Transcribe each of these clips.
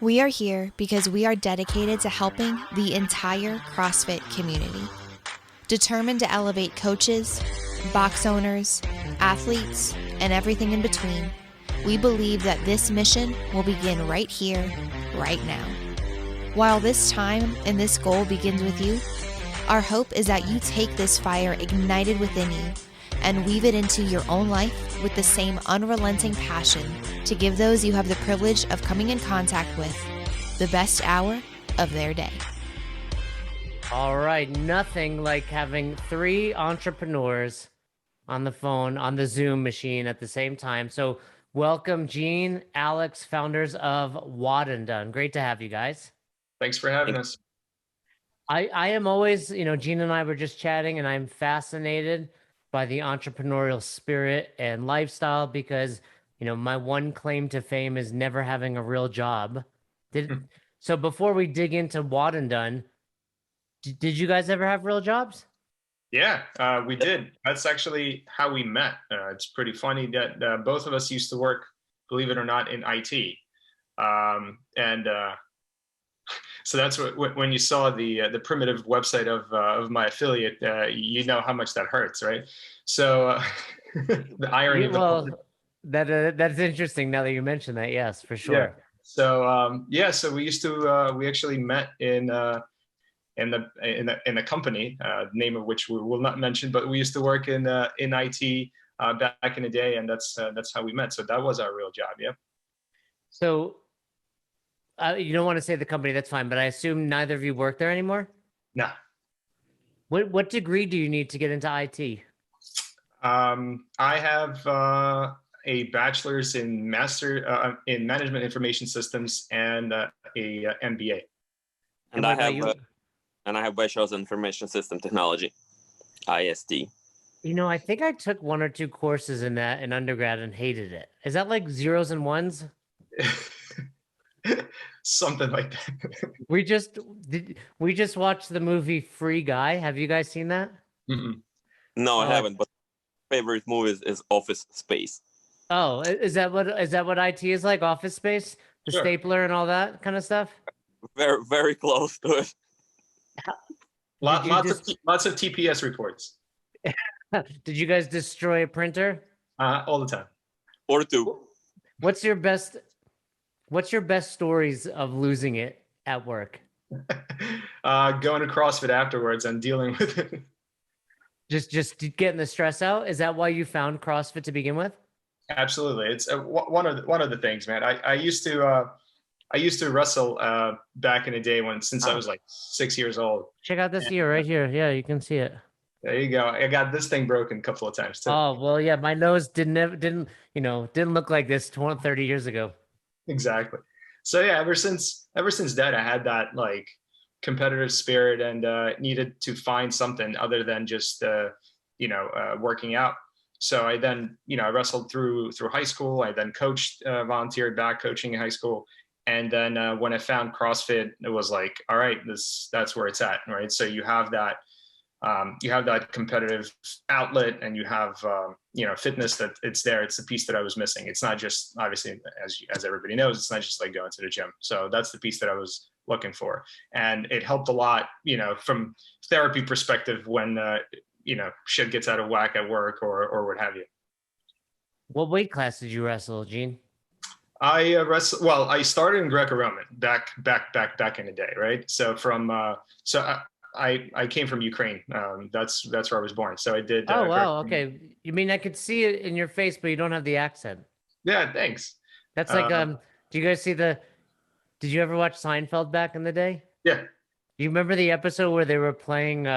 We are here because we are dedicated to helping the entire CrossFit community. Determined to elevate coaches, box owners, athletes, and everything in between, we believe that this mission will begin right here, right now. While this time and this goal begins with you, our hope is that you take this fire ignited within you and weave it into your own life with the same unrelenting passion to give those you have the privilege of coming in contact with the best hour of their day. All right, nothing like having three entrepreneurs on the phone, on the Zoom machine at the same time. So welcome, Gene, Alex, founders of WOD Done. Great to have you guys. Thanks for having us. I am always, Gene and I were just chatting, and I'm fascinated by the entrepreneurial spirit and lifestyle because, my one claim to fame is never having a real job. So before we dig into WOD Done, did you guys ever have real jobs? Yeah, we did. That's actually how we met. It's pretty funny that both of us used to work, believe it or not, in IT. So that's when you saw the primitive website of my affiliate, you know how much that hurts, right? So the irony. Well, that's interesting now that you mentioned that. Yes, for sure. Yeah. So so we used to we actually met in the company, name of which we will not mention, but we used to work in IT back in the day, and that's how we met. So that was our real job. Yeah. So you don't want to say the company, that's fine, but I assume neither of you work there anymore? No. What degree do you need to get into IT? I have a bachelor's in management information systems and a MBA. And I have bachelor's in information system technology, IST. I think I took one or two courses in that in undergrad and hated it. Is that like zeros and ones? Something like that. We just watched the movie Free Guy. Have you guys seen that? Mm-mm. No, I haven't. But favorite movie is Office Space. Oh, is that what IT is like? Office Space, the Sure. stapler, and all that kind of stuff. Very, very close to it. Lots of TPS reports. Did you guys destroy a printer? All the time. Or two. What's your best stories of losing it at work? Going to CrossFit afterwards and dealing with it. Just getting the stress out. Is that why you found CrossFit to begin with? Absolutely, it's one of the things, man. I used to wrestle back in the day since I was like 6 years old. Check out this ear right here. Yeah, you can see it. There you go. I got this thing broken a couple of times too. Oh well, yeah. My nose didn't look like this 30 years ago. Exactly. So yeah, ever since that, I had that like competitive spirit and needed to find something other than just working out. So I then I wrestled through high school. I then coached, volunteered back coaching in high school, and then when I found CrossFit, it was like, all right, that's where it's at, right? So you have that competitive outlet, and you have fitness that it's there. It's the piece that I was missing. It's not just, obviously, as everybody knows, it's not just like going to the gym. So that's the piece that I was looking for, and it helped a lot, from therapy perspective when shit gets out of whack at work or what have you. What weight class did you wrestle, Gene? I I started in Greco-Roman back in the day, right? So I came from Ukraine. That's where I was born. So I did. Oh, wow. Okay. You mean I could see it in your face, but you don't have the accent. Yeah. Thanks. That's like, do you guys see did you ever watch Seinfeld back in the day? Yeah. Do you remember the episode where they were playing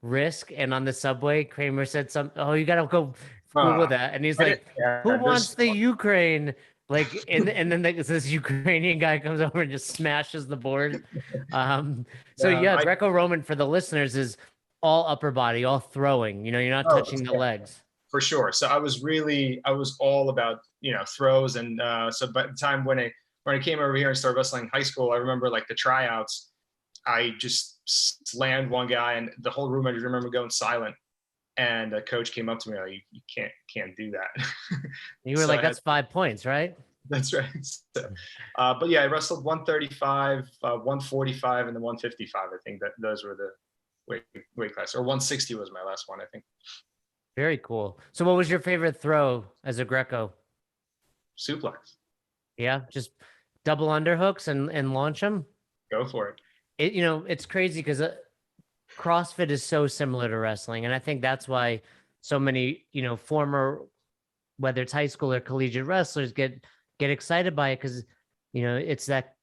Risk, and on the subway, Kramer said something, oh, you got to go Google that. And he's like, who wants the Ukraine? Like, and then this Ukrainian guy comes over and just smashes the board. Greco-Roman for the listeners is all upper body, all throwing. You're not touching the legs. For sure. So I was all about throws, and so by the time when I came over here and started wrestling in high school, I remember like the tryouts, I just slammed one guy, and the whole room, I just remember going silent. And the coach came up to me like, you can't do that. You were like, that's 5 points, right? That's right. So, but yeah, I wrestled 135, 145, and then 155. I think that those were the weight class. Or 160 was my last one, I think. Very cool. So what was your favorite throw as a Greco? Suplex. Yeah, just double underhooks and launch them. Go for it. It's crazy because CrossFit is so similar to wrestling, and I think that's why so many former, whether it's high school or collegiate wrestlers, get excited by it because it's that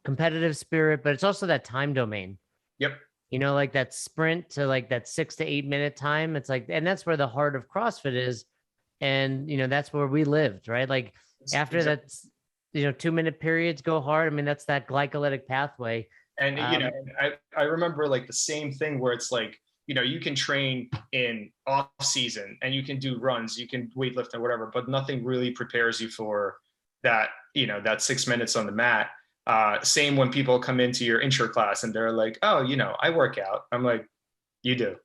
competitive spirit, but it's also that time domain. Yep. Like that sprint to like that 6 to 8 minute time. It's like, and that's where the heart of CrossFit is, and that's where we lived, right? Like after that, 2-minute periods go hard. I mean, that's that glycolytic pathway. And I remember like the same thing where it's like, you can train in off season and you can do runs, you can weightlift and whatever, but nothing really prepares you for that, that 6 minutes on the mat. Same when people come into your intro class and they're like, oh, I work out. I'm like, you do.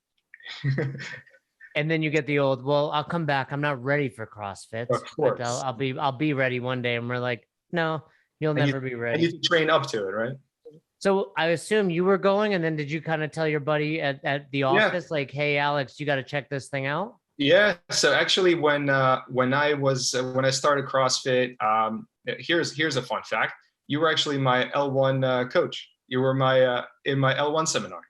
And then you get the old, well, I'll come back. I'm not ready for CrossFit. Of course. But I'll be ready one day. And we're like, no, you'll never be ready. And you train up to it, right? So I assume you were going, and then did you kind of tell your buddy at the office, like, hey, Alex, you got to check this thing out? Yeah. So actually when I started CrossFit, here's a fun fact. You were actually my L1 coach. You were in my L1 seminar.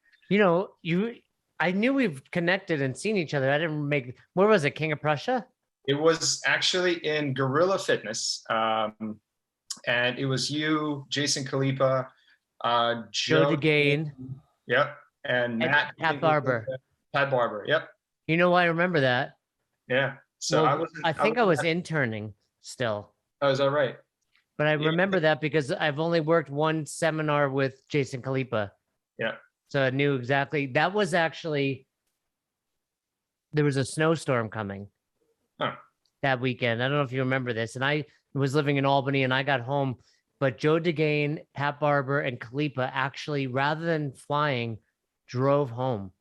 I knew we've connected and seen each other. I didn't where was it? King of Prussia? It was actually in Gorilla Fitness. And it was you, Jason Khalipa, Joe DeGain. Yep. And Pat Barber. Pat Barber. Yep. I remember that. Yeah. So I think I was interning still. Oh, is that right? But I remember that because I've only worked one seminar with Jason Khalipa. Yeah. So I knew exactly. That was actually, there was a snowstorm coming that weekend. I don't know if you remember this. And I was living in Albany and I got home, but Joe DeGain, Pat Barber, and Khalipa actually, rather than flying, drove home.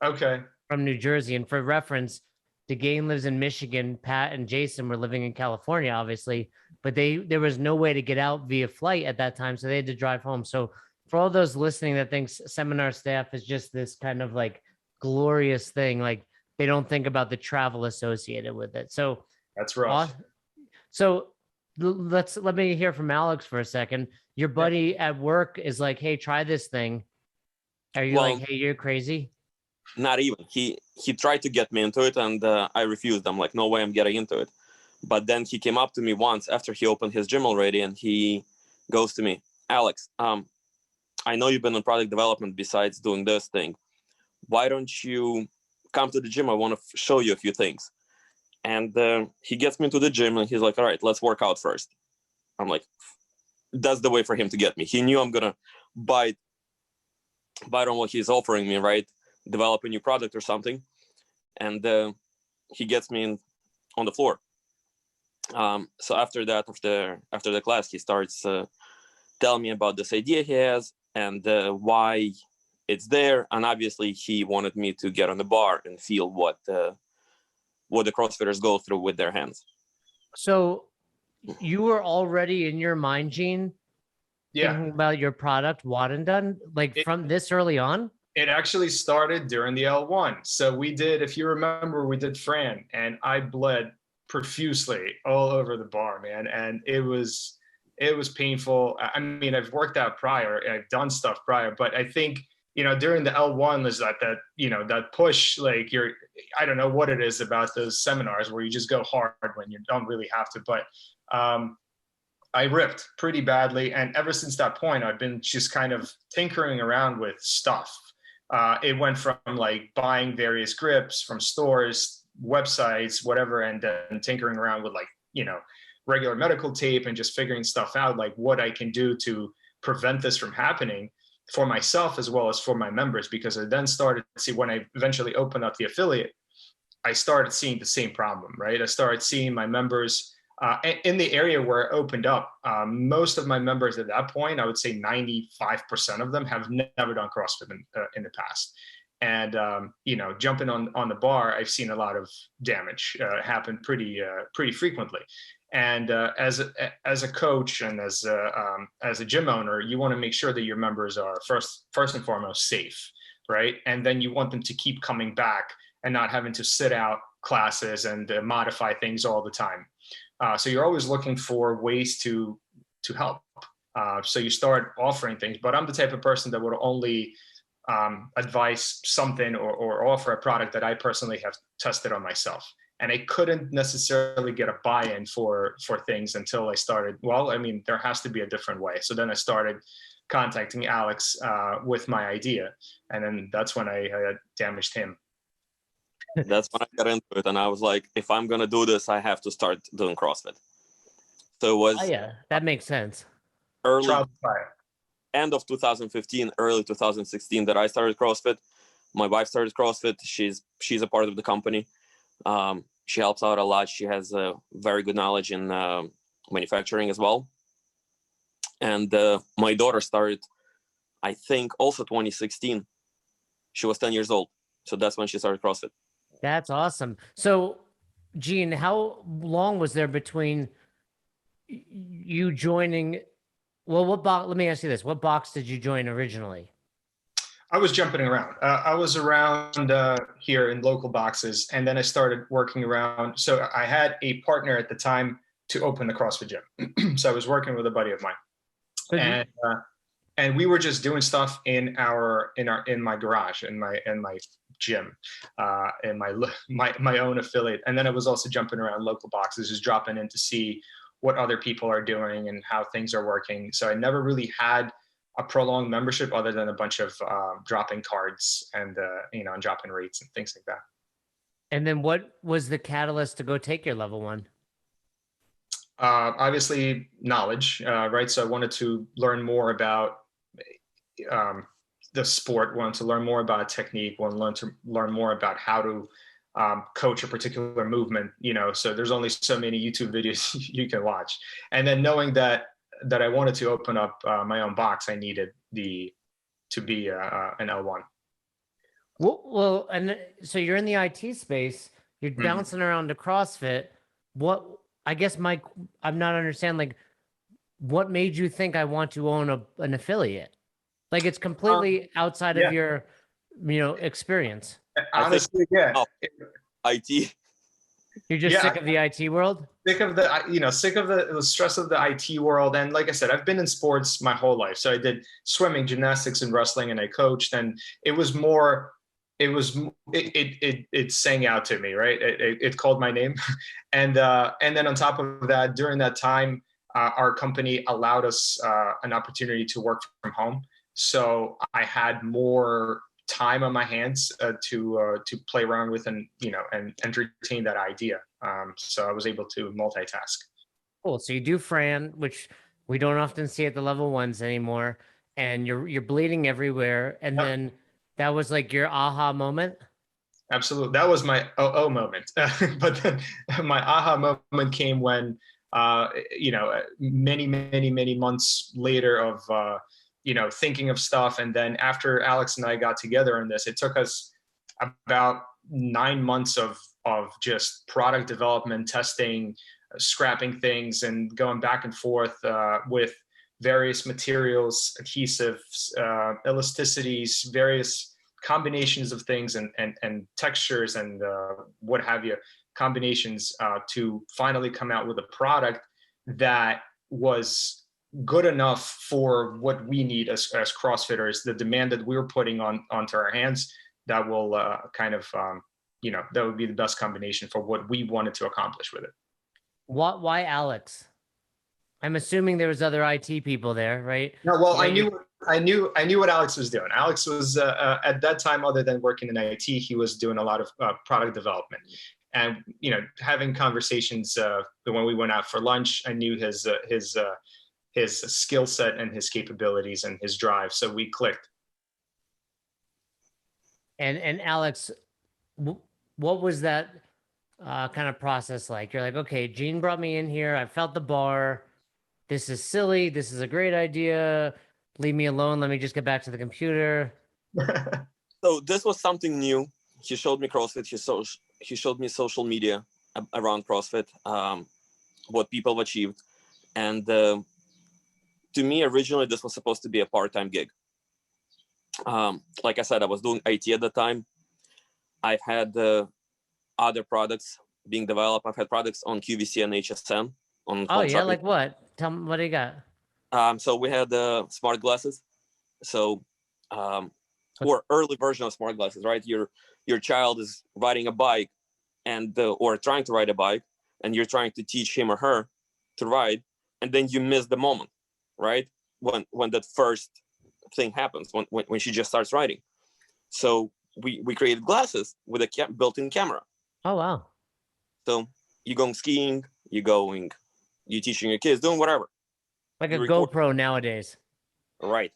Okay. From New Jersey. And for reference, DeGain lives in Michigan. Pat and Jason were living in California, obviously, but there was no way to get out via flight at that time. So they had to drive home. So for all those listening that thinks seminar staff is just this kind of like glorious thing, like they don't think about the travel associated with it. So that's rough. So let me hear from Alex for a second. Your buddy at work is like, hey, try this thing. Are you like, hey, you're crazy? Not even. He tried to get me into it, and I refused. I'm like, no way I'm getting into it. But then he came up to me once after he opened his gym already, and he goes to me, Alex, I know you've been in product development besides doing this thing. Why don't you come to the gym? I want to show you a few things. And he gets me into the gym, and he's like, all right, let's work out first. I'm like, that's the way for him to get me. He knew I'm going to bite on what he's offering me, right? Develop a new product or something. And he gets me on the floor. So after that, after the class, he starts telling me about this idea he has and why it's there. And obviously he wanted me to get on the bar and feel what the CrossFitters go through with their hands. So you were already in your mind, Gene, thinking about your product, WOD Done, from this early on? It actually started during the L1. So we did, if you remember, we did Fran, and I bled profusely all over the bar, man. And it was painful. I mean, I've worked out prior, I've done stuff prior, but I think, during the L1 is that push, like I don't know what it is about those seminars where you just go hard when you don't really have to, but I ripped pretty badly. And ever since that point, I've been just kind of tinkering around with stuff. It went from like buying various grips from stores, websites, whatever, and then tinkering around with regular medical tape and just figuring stuff out, like what I can do to prevent this from happening for myself as well as for my members. Because I then started to see, when I eventually opened up the affiliate, I started seeing the same problem, right? I started seeing my members in the area where it opened up. Most of my members at that point, I would say 95% of them have never done CrossFit in the past. And jumping on the bar, I've seen a lot of damage happen pretty frequently. And as a coach and as a gym owner, you want to make sure that your members are first and foremost safe, right? And then you want them to keep coming back and not having to sit out classes and modify things all the time. So you're always looking for ways to help. So you start offering things, but I'm the type of person that would only advise something or offer a product that I personally have tested on myself. And I couldn't necessarily get a buy-in for things until I started, there has to be a different way. So then I started contacting Alex with my idea. And then that's when I damaged him. That's when I got into it. And I was like, if I'm going to do this, I have to start doing CrossFit. So it was... yeah, that makes sense. End of 2015, early 2016 that I started CrossFit. My wife started CrossFit. She's a part of the company. She helps out a lot. She has a very good knowledge in manufacturing as well. And my daughter started, I think, also 2016. She was 10 years old. So that's when she started CrossFit. That's awesome. So, Gene, how long was there between you joining? Well, let me ask you this. What box did you join originally? I was jumping around. I was around here in local boxes, and then I started working around. So I had a partner at the time to open the CrossFit gym. So I was working with a buddy of mine, and we were just doing stuff in my garage, in my gym, in my own affiliate. And then I was also jumping around local boxes, just dropping in to see what other people are doing and how things are working. So I never really had a prolonged membership other than a bunch of dropping cards and and dropping rates and things like that. And then what was the catalyst to go take your level 1? Obviously knowledge, right? So I wanted to learn more about the sport, wanted to learn more about technique, wanted to learn more about how to coach a particular movement, so there's only so many YouTube videos you can watch. And then knowing that I wanted to open up my own box, I needed to be an L1. Well, and so you're in the IT space, you're bouncing around to CrossFit. I guess I'm not understanding, what made you think I want to own an affiliate? Like, it's completely outside of your, experience. Honestly, yeah. IT. You're just sick of the IT world? Sick of the stress of the IT world. And like I said, I've been in sports my whole life. So I did swimming, gymnastics, and wrestling, and I coached. And it sang out to me, right? It called my name. And then on top of that, during that time, our company allowed us an opportunity to work from home. So I had more time on my hands to play around with and entertain that idea. So I was able to multitask. Cool. So you do Fran, which we don't often see at the level 1s anymore, and you're bleeding everywhere. And then that was like your aha moment. Absolutely, that was my moment. But then my aha moment came when many months later of thinking of stuff. And then after Alex and I got together on this, it took us about 9 months of just product development, testing, scrapping things, and going back and forth with various materials, adhesives, elasticities, various combinations of things and textures and what have you, combinations to finally come out with a product that was good enough for what we need as CrossFitters, the demand that we're putting onto our hands, that will that would be the best combination for what we wanted to accomplish with it. Why Alex? I'm assuming there was other IT people there, right? No, well, I knew what Alex was doing. Alex was at that time, other than working in IT, he was doing a lot of product development. And having conversations when we went out for lunch, I knew his skill set and his capabilities and his drive. So we clicked. And Alex, what was that kind of process like? You're like, okay, Gene brought me in here. I felt the bar. This is silly. This is a great idea. Leave me alone. Let me just get back to the computer. So this was something new. He showed me CrossFit. He showed me social media around CrossFit, what people have achieved. And to me, originally, this was supposed to be a part-time gig. Like I said, I was doing IT at the time. I've had other products being developed. I've had products on QVC and HSN. On Oh home yeah, shopping. like what? Tell me, what do you got? So we had smart glasses. So, or early version of smart glasses, right? Your child is riding a bike and or trying to ride a bike, and you're trying to teach him or her to ride, and then you miss the moment, right? When that first thing happens, when she just starts riding. So we created glasses with a built-in camera. Oh wow. So you're going skiing, you're teaching your kids, doing whatever. Like a GoPro nowadays. Right.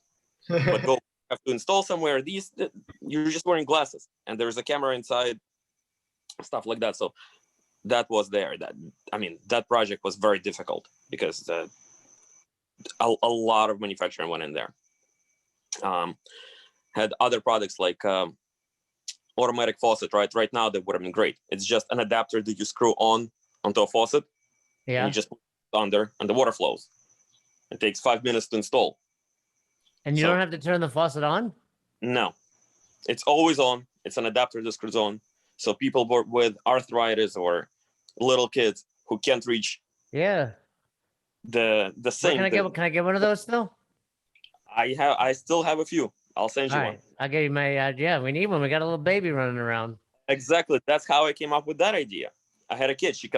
But go have to install somewhere. You're just wearing glasses, and there's a camera inside, stuff like that. So that was there. That project was very difficult because a lot of manufacturing went in there. Had other products like automatic faucet. Right now, that would have been great. It's just an adapter that you screw onto a faucet. Yeah. And you just put it under, and the water flows. It takes 5 minutes to install. And you don't have to turn the faucet on? No, it's always on. It's an adapter that screws on. So people with arthritis or little kids who can't reach the sink. Can I get one of those still? I still have a few. I'll send you one. I'll give you my we need one. We got a little baby running around. Exactly. That's how I came up with that idea. I had a kid. She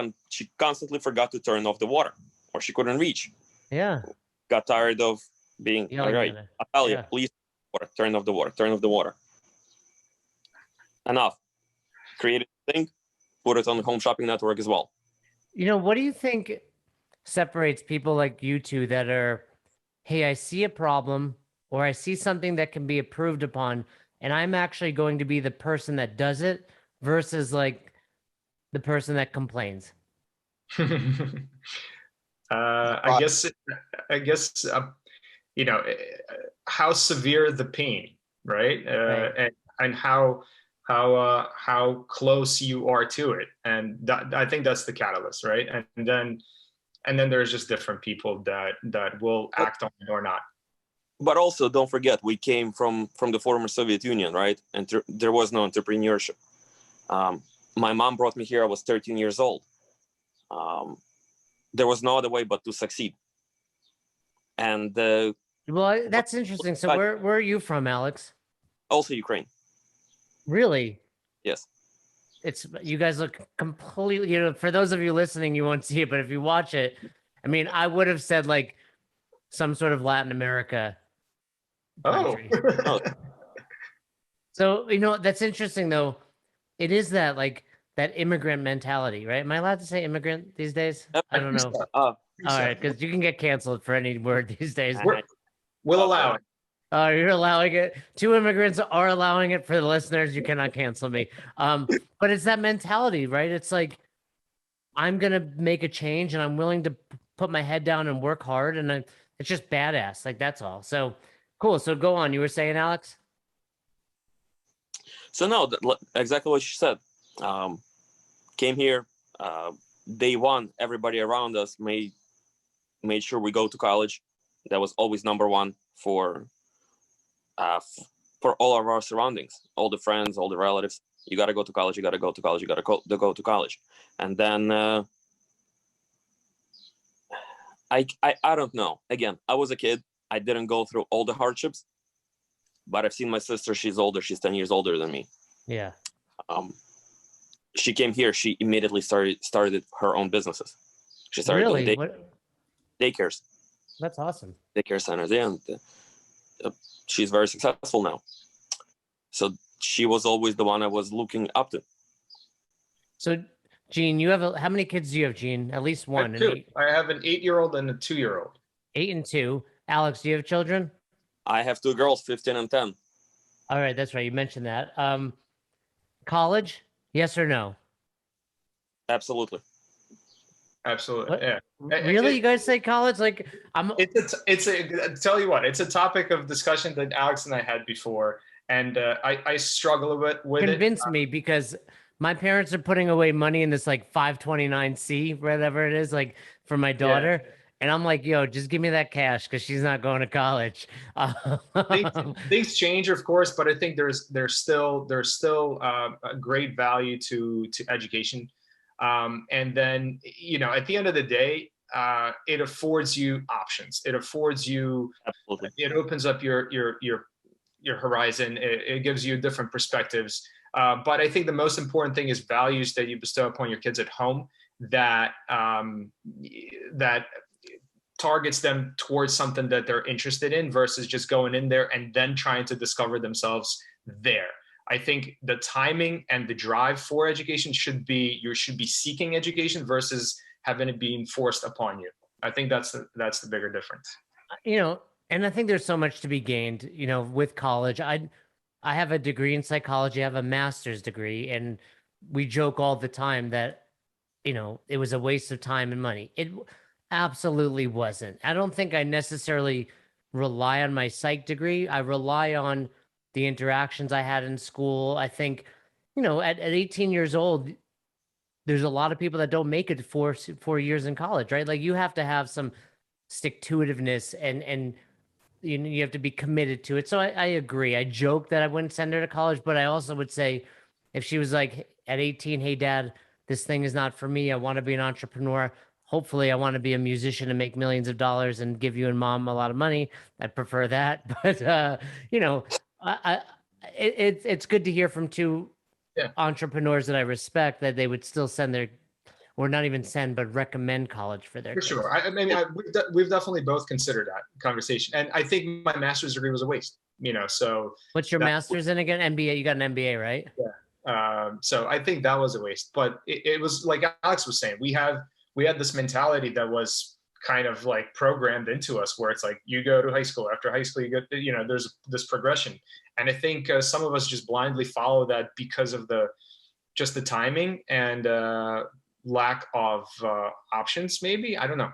constantly forgot to turn off the water, or she couldn't reach. Yeah. Got tired of being all right. I'll tell you, please turn off the water. Enough. Create a thing, put it on the Home Shopping Network as well. What do you think separates people like you two that are, hey, I see a problem or I see something that can be improved upon, and I'm actually going to be the person that does it versus like the person that complains? I guess how severe the pain, right? Right. And how close you are to it, and I think that's the catalyst, right? And then there's just different people that will act on it or not. But also, don't forget, we came from the former Soviet Union, right? And there was no entrepreneurship. My mom brought me here. I was 13 years old. There was no other way but to succeed. And well, that's interesting. So where are you from, Alex? Also Ukraine. Really? Yes. You guys look completely, for those of you listening, you won't see it, but if you watch it, I would have said like some sort of Latin America country. Oh. So, that's interesting though. It is that like that immigrant mentality, right? Am I allowed to say immigrant these days? I don't know. All right, because you can get canceled for any word these days. We'll allow it. Oh, you're allowing it. Two immigrants are allowing it. For the listeners, you cannot cancel me. But it's that mentality, right? It's like, I'm going to make a change and I'm willing to put my head down and work hard. And it's just badass. Like, that's all. So cool. So go on. You were saying, Alex? So no, exactly what you said. Came here, day one, everybody around us made sure we go to college. That was always number one for all of our surroundings, all the friends, all the relatives. You got to go to college. You got to go to college. You got to go to college. And then I don't know. Again, I was a kid. I didn't go through all the hardships, but I've seen my sister. She's older. She's 10 years older than me. Yeah. She came here. She immediately started her own businesses. She started doing daycares. That's awesome. Daycare centers. Yeah. And, she's very successful now. So she was always the one I was looking up to. So, Gene, you have how many kids do you have, Gene? At least one. I have an 8-year-old and a 2-year-old. 8 and 2. Alex, do you have children? I have 2 girls, 15 and 10. All right, that's right. You mentioned that. College? Yes or no? Absolutely. Absolutely. Yeah. Really? You guys say college? Like it's a tell you what, it's a topic of discussion that Alex and I had before. And I struggle with it. Convince me, because my parents are putting away money in this like 529C, whatever it is, like for my daughter. And I'm like, yo, just give me that cash because she's not going to college. Things change, of course, but I think there's still a great value to education. And then, at the end of the day, it affords you options. It affords you, Absolutely. it opens up your horizon. It gives you different perspectives. But I think the most important thing is values that you bestow upon your kids at home that that targets them towards something that they're interested in versus just going in there and then trying to discover themselves there. I think the timing and the drive for education should be seeking education versus having it being forced upon you. I think that's the bigger difference. And I think there's so much to be gained, with college. I have a degree in psychology, I have a master's degree, and we joke all the time that, it was a waste of time and money. It absolutely wasn't. I don't think I necessarily rely on my psych degree. I rely on the interactions I had in school. I think, at 18 years old, there's a lot of people that don't make it 4 years in college, right? Like you have to have some stick-to-itiveness and you have to be committed to it. So I agree. I joke that I wouldn't send her to college, but I also would say if she was like at 18, hey, Dad, this thing is not for me. I want to be an entrepreneur. Hopefully, I want to be a musician and make millions of dollars and give you and Mom a lot of money. I'd prefer that. But, it's good to hear from two entrepreneurs that I respect that they would still send their, or not even send, but recommend college for their For kids. sure. I mean, we've definitely both considered that conversation. And I think my master's degree was a waste, so. What's your master's in again? MBA. You got an MBA, right? Yeah. So I think that was a waste, but it was like Alex was saying, we had this mentality that was kind of like programmed into us where it's like, you go to high school, after high school, you get, there's this progression. And I think some of us just blindly follow that because of the timing and lack of options, maybe, I don't know.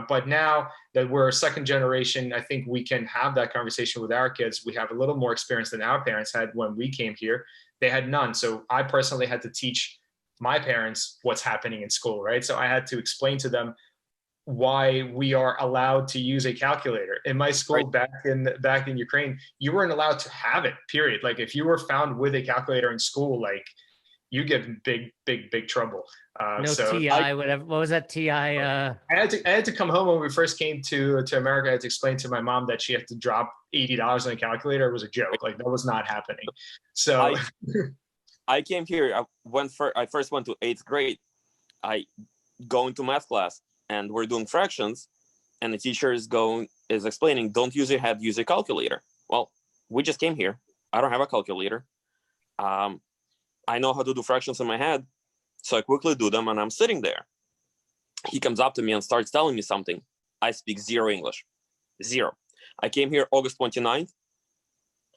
But now that we're second generation, I think we can have that conversation with our kids. We have a little more experience than our parents had when we came here. They had none. So I personally had to teach my parents what's happening in school, right? So I had to explain to them why we are allowed to use a calculator. In my school, back in Ukraine, you weren't allowed to have it, period. Like if you were found with a calculator in school, like you get in big trouble. TI, whatever. What was that TI? I had to come home when we first came to America. I had to explain to my mom that she had to drop $80 on a calculator. It was a joke. Like that was not happening. So I came here when I first went to 8th grade. I go into math class and we're doing fractions, and the teacher is explaining, don't use your head, use a calculator. Well, we just came here. I don't have a calculator. I know how to do fractions in my head. So I quickly do them and I'm sitting there. He comes up to me and starts telling me something. I speak zero English. Zero. I came here August 29th.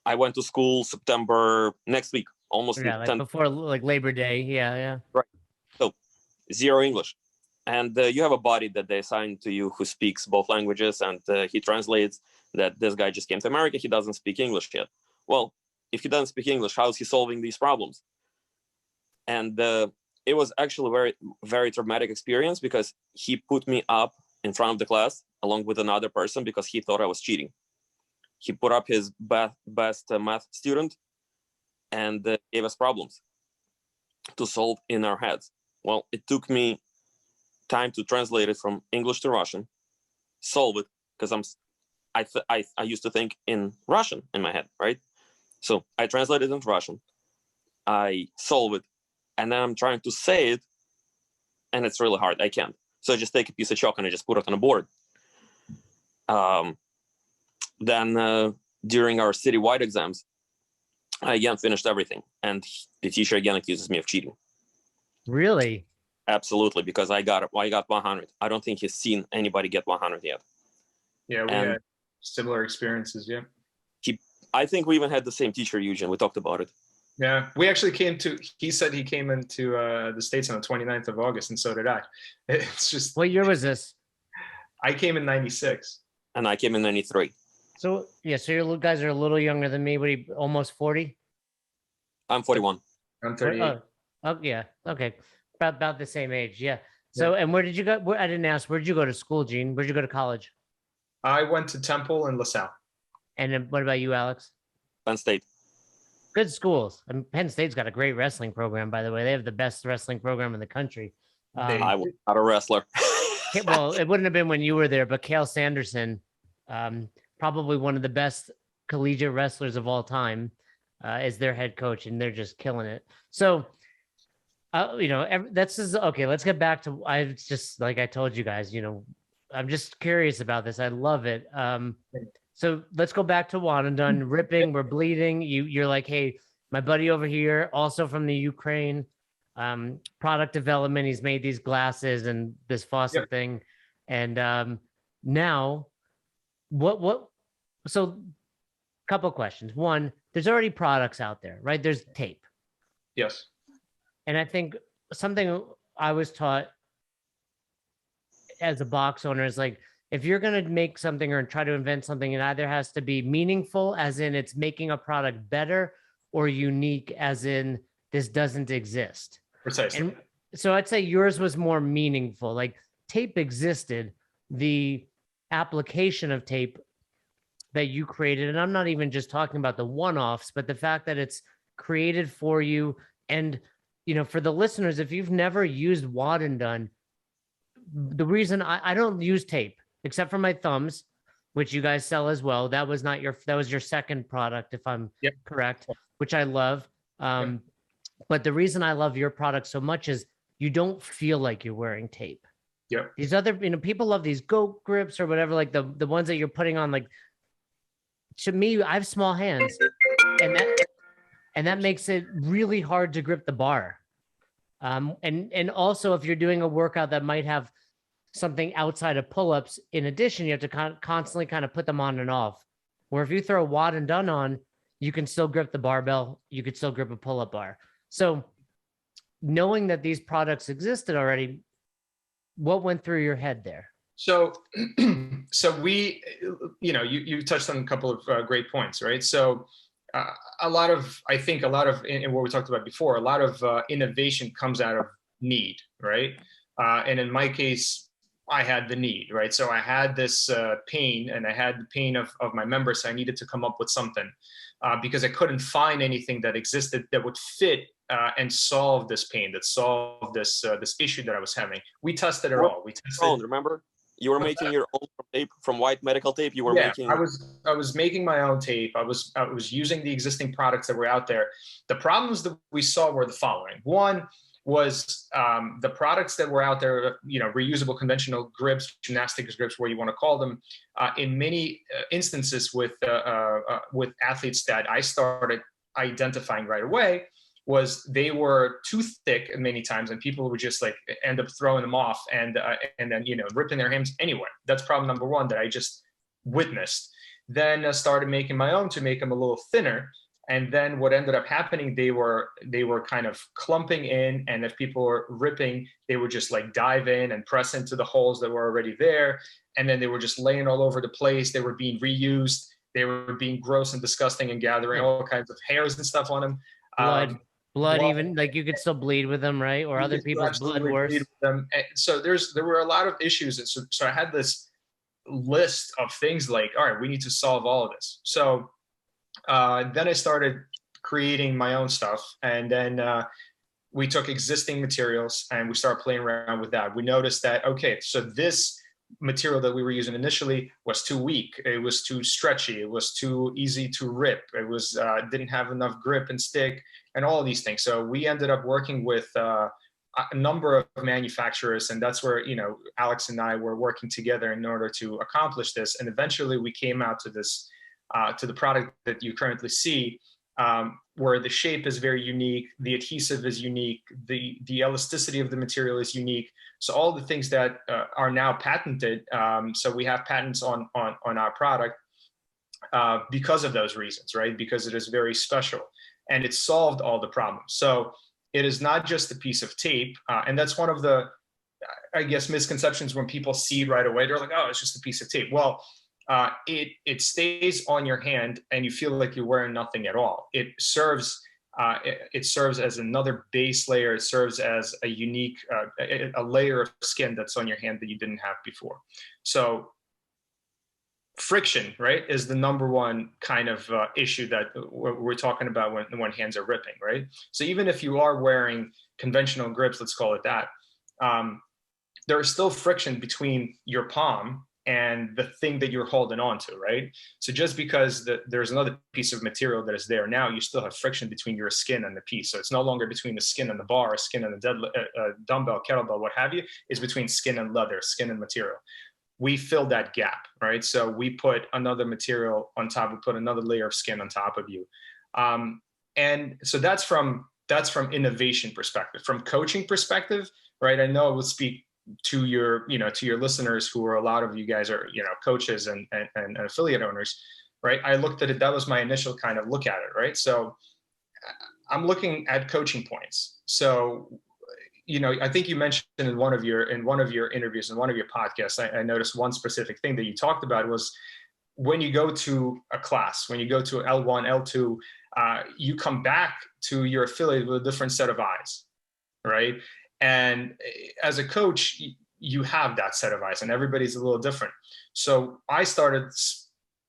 I went to school September next week, almost before like Labor Day. Yeah. Right. So zero English. And you have a buddy that they assign to you who speaks both languages, and he translates that this guy just came to America. He doesn't speak English yet. Well, if he doesn't speak English, how is he solving these problems? And it was actually a very, very traumatic experience because he put me up in front of the class along with another person because he thought I was cheating. He put up his best math student and gave us problems to solve in our heads. Well, it took me time to translate it from English to Russian, solve it, because I used to think in Russian in my head, right? So I translated it into Russian, I solve it, and then I'm trying to say it, and it's really hard. I can't. So I just take a piece of chalk and I just put it on a board. Then during our citywide exams, I again finished everything, and the teacher again accuses me of cheating. Really? Absolutely, because I got 100. I don't think he's seen anybody get 100 yet. Yeah, we had similar experiences. Yeah. I think we even had the same teacher, Eugene. We talked about it. Yeah, we actually he said he came into the States on the 29th of August, and so did I. It's just. What year was this? I came in 96. And I came in 93. So yeah, so you guys are a little younger than me. What are you, almost 40? I'm 41. I'm 38. Oh, yeah. Okay. About the same age. Yeah. So, and where did you go? I didn't ask. Where did you go to school, Gene? Where'd you go to college? I went to Temple and LaSalle. And then what about you, Alex? Penn State. Good schools. I mean, Penn State's got a great wrestling program, by the way. They have the best wrestling program in the country. I was not a wrestler. Well, it wouldn't have been when you were there, but Cale Sanderson, probably one of the best collegiate wrestlers of all time, is their head coach, and they're just killing it. So, that's just okay. Let's get back to. I just like I told you guys, I'm just curious about this. I love it. So let's go back to WOD Done. Ripping, we're bleeding. You're like, hey, my buddy over here, also from the Ukraine, product development. He's made these glasses and this faucet thing, and now, what? So, couple questions. One, there's already products out there, right? There's tape. Yes. And I think something I was taught as a box owner is like, if you're going to make something or try to invent something, it either has to be meaningful, as in it's making a product better, or unique, as in this doesn't exist. Precisely. And so I'd say yours was more meaningful. Like tape existed, the application of tape that you created. And I'm not even just talking about the one-offs, but the fact that it's created for you. And, for the listeners, if you've never used WOD Done, the reason I don't use tape, except for my thumbs, which you guys sell as well. That was your second product, if I'm correct, which I love. But the reason I love your product so much is you don't feel like you're wearing tape. Yep. These other, people love these goat grips or whatever, like the ones that you're putting on, like, to me, I have small hands, and that makes it really hard to grip the bar. And also, if you're doing a workout that might have something outside of pull-ups, in addition, you have to constantly kind of put them on and off. Where if you throw a WOD Done on, you can still grip the barbell, you could still grip a pull-up bar. So knowing that these products existed already, what went through your head there? So we, you touched on a couple of great points, right? So I think a lot of, in what we talked about before, a lot of innovation comes out of need, right? And in my case, I had the need, right? So I had this pain, and I had the pain of my members. So I needed to come up with something because I couldn't find anything that existed that would fit and solve this pain, that solve this issue that I was having. We tested it all. We tested. Remember? You were making your own tape from white medical tape. You were making. I was making my own tape. I was using the existing products that were out there. The problems that we saw were the following. One was the products that were out there, reusable conventional grips, gymnastics grips, where you want to call them. In many instances with athletes that I started identifying right away, was they were too thick many times, and people would just like end up throwing them off and then ripping their hands anyway. That's problem number one that I just witnessed. Then I started making my own to make them a little thinner, and then what ended up happening, they were kind of clumping in, and if people were ripping, they would just like dive in and press into the holes that were already there, and then they were just laying all over the place. They were being reused. They were being gross and disgusting and gathering all kinds of hairs and stuff on them. Blood, even like you could still bleed with them, right? Or other people's blood worse. So there were a lot of issues. And so I had this list of things like, all right, we need to solve all of this. So then I started creating my own stuff. And then we took existing materials and we started playing around with that. We noticed that, okay, so this material that we were using initially was too weak. It was too stretchy. It was too easy to rip. It was didn't have enough grip and stick and all of these things. So we ended up working with a number of manufacturers, and that's where Alex and I were working together in order to accomplish this. And eventually we came out to this to the product that you currently see, where the shape is very unique, the adhesive is unique, the elasticity of the material is unique. So all the things that are now patented, so we have patents on our product because of those reasons, right? Because it is very special and it solved all the problems. So it is not just a piece of tape. And that's one of the, I guess, misconceptions when people see it right away. They're like, oh, it's just a piece of tape. Well, it stays on your hand and you feel like you're wearing nothing at all. It serves as another base layer. It serves as a unique a layer of skin that's on your hand that you didn't have before. So friction, right, is the number one kind of issue that we're talking about when hands are ripping, right? So even if you are wearing conventional grips, let's call it that, there is still friction between your palm and the thing that you're holding on to, right? So just because there's another piece of material that is there now, you still have friction between your skin and the piece. So it's no longer between the skin and the bar, skin and the dumbbell, kettlebell, what have you. It's between skin and leather, skin and material. We fill that gap, right? So we put another material on top, we put another layer of skin on top of you. And so that's from innovation perspective. From coaching perspective, right? I know I would speak to your listeners, who are, a lot of you guys are, coaches and affiliate owners, right? I looked at it, that was my initial kind of look at it, right? So I'm looking at coaching points. So, I think you mentioned in one of your interviews, in one of your podcasts, I noticed one specific thing that you talked about was when you go to a class, when you go to L1, L2, you come back to your affiliate with a different set of eyes, right? And as a coach, you have that set of eyes, and everybody's a little different. So I started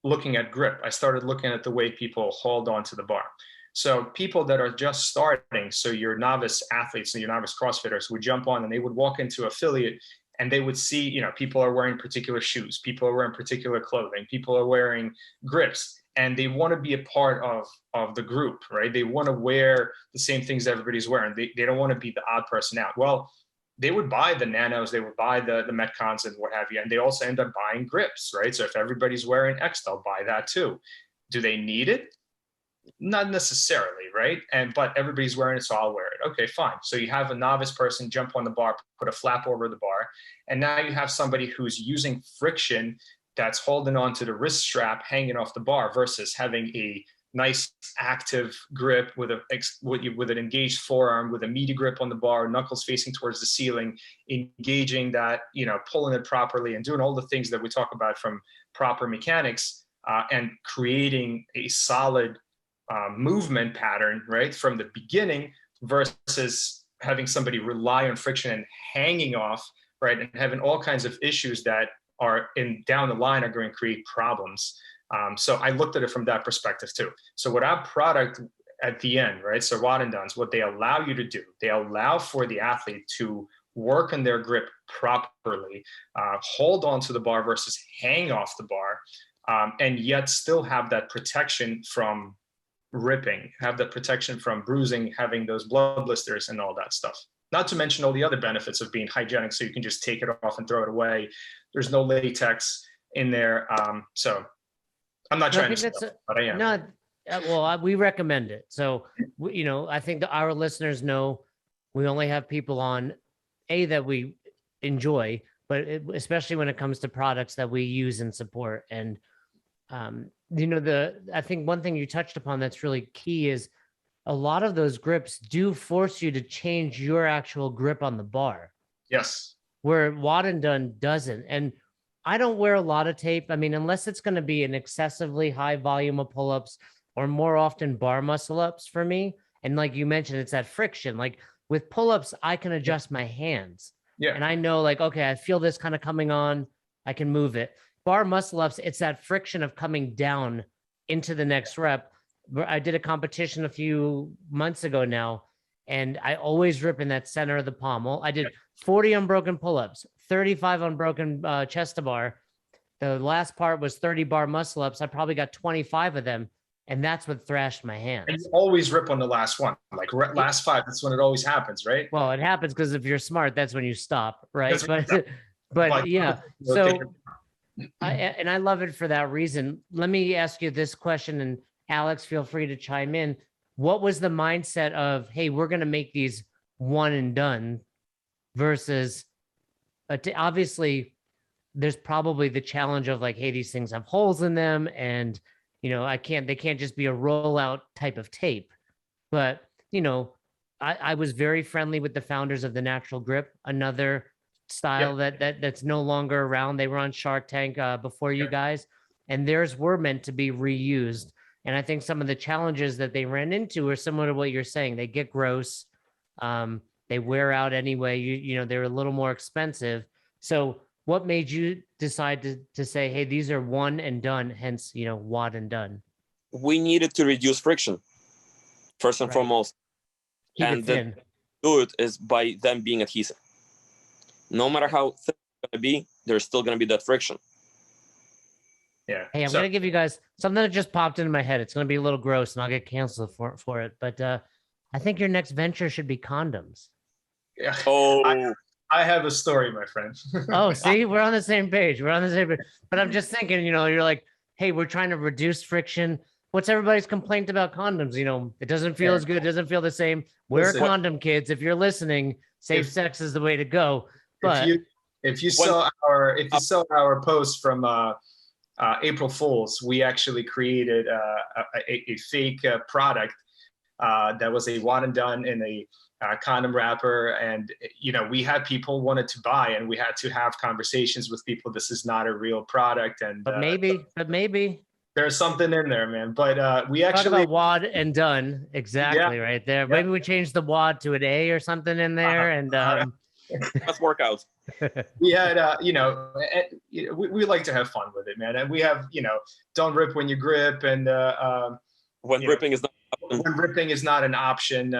looking at grip. I started looking at the way people hold on to the bar. So people that are just starting, so your novice athletes and your novice CrossFitters would jump on and they would walk into affiliate and they would see, people are wearing particular shoes, people are wearing particular clothing, people are wearing grips, and they want to be a part of the group, right? They want to wear the same things everybody's wearing. They don't want to be the odd person out. Well, they would buy the Nanos, they would buy the Metcons and what have you, and they also end up buying grips, right? So if everybody's wearing X, they'll buy that too. Do they need it? Not necessarily, right? But everybody's wearing it, so I'll wear it. Okay, fine. So you have a novice person jump on the bar, put a flap over the bar, and now you have somebody who's using friction that's holding on to the wrist strap hanging off the bar versus having a nice active grip with an engaged forearm, with a meaty grip on the bar, knuckles facing towards the ceiling, engaging that, pulling it properly and doing all the things that we talk about from proper mechanics, and creating a solid movement pattern, right, from the beginning, versus having somebody rely on friction and hanging off, right, and having all kinds of issues that are down the line are going to create problems. So I looked at it from that perspective too. So what our product at the end, right, so WOD Done, what they allow you to do, they allow for the athlete to work on their grip properly, hold on to the bar versus hang off the bar, and yet still have that protection from ripping, have the protection from bruising, having those blood blisters and all that stuff. Not to mention all the other benefits of being hygienic, so you can just take it off and throw it away. There's no latex in there. So I'm not trying to sell, but I am. No, well, we recommend it. So, I think that our listeners know we only have people on, that we enjoy, but especially when it comes to products that we use and support. And, I think one thing you touched upon that's really key is a lot of those grips do force you to change your actual grip on the bar. Yes. Where WOD Done doesn't. And I don't wear a lot of tape. I mean, unless it's going to be an excessively high volume of pull-ups or more often bar muscle ups for me. And like you mentioned, it's that friction. Like with pull-ups, I can adjust my hands. Yeah. And I know, like, okay, I feel this kind of coming on, I can move it. Bar muscle ups, it's that friction of coming down into the next rep. I did a competition a few months ago now, and I always rip in that center of the palm. Well, I did 40 unbroken pull-ups, 35 unbroken chest to bar. The last part was 30 bar muscle ups. I probably got 25 of them, and that's what thrashed my hands. And you always rip on the last one, like last 5. That's when it always happens, right? Well, it happens because if you're smart, that's when you stop, right? But yeah. So, I love it for that reason. Let me ask you this question, and Alex, feel free to chime in. What was the mindset of, hey, we're going to make these one and done versus obviously there's probably the challenge of like, hey, these things have holes in them and, they can't just be a rollout type of tape. But, I was very friendly with the founders of the Natural Grip, another style that's no longer around. They were on Shark Tank before you guys. and theirs were meant to be reused. And I think some of the challenges that they ran into are similar to what you're saying. They get gross, they wear out anyway. You know, they're a little more expensive. So what made you decide to say, hey, these are one and done, hence, you know, WOD and Done? We needed to reduce friction, first and Right. foremost. Keep And it thin. do it is by them being adhesive. No matter how thin it's going to be, there's still going to be that friction. Yeah. Hey, I'm gonna give you guys something that just popped into my head. It's gonna be a little gross, and I'll get canceled for it. But I think your next venture should be condoms. Yeah. Oh, I have a story, my friend. Oh, see, we're on the same page. We're on the same page. But I'm just thinking, you know, you're like, hey, we're trying to reduce friction. What's everybody's complaint about condoms? You know, it doesn't feel as good. It doesn't feel the same. Wear Listen, a condom, kids. If you're listening, safe sex is the way to go. But if you saw our post from April Fools, we actually created a fake product that was a WOD Done in a condom wrapper, and you know, we had people wanted to buy, and we had to have conversations with people. This is not a real product, and but maybe there's something in there, man. But we actually talk about WOD and Done exactly right there. Maybe we change the WOD to an A or something in there, and let's work out. we had you know, we like to have fun with it, man, and we have, you know, don't rip when you grip, and when ripping is not when ripping is not an option.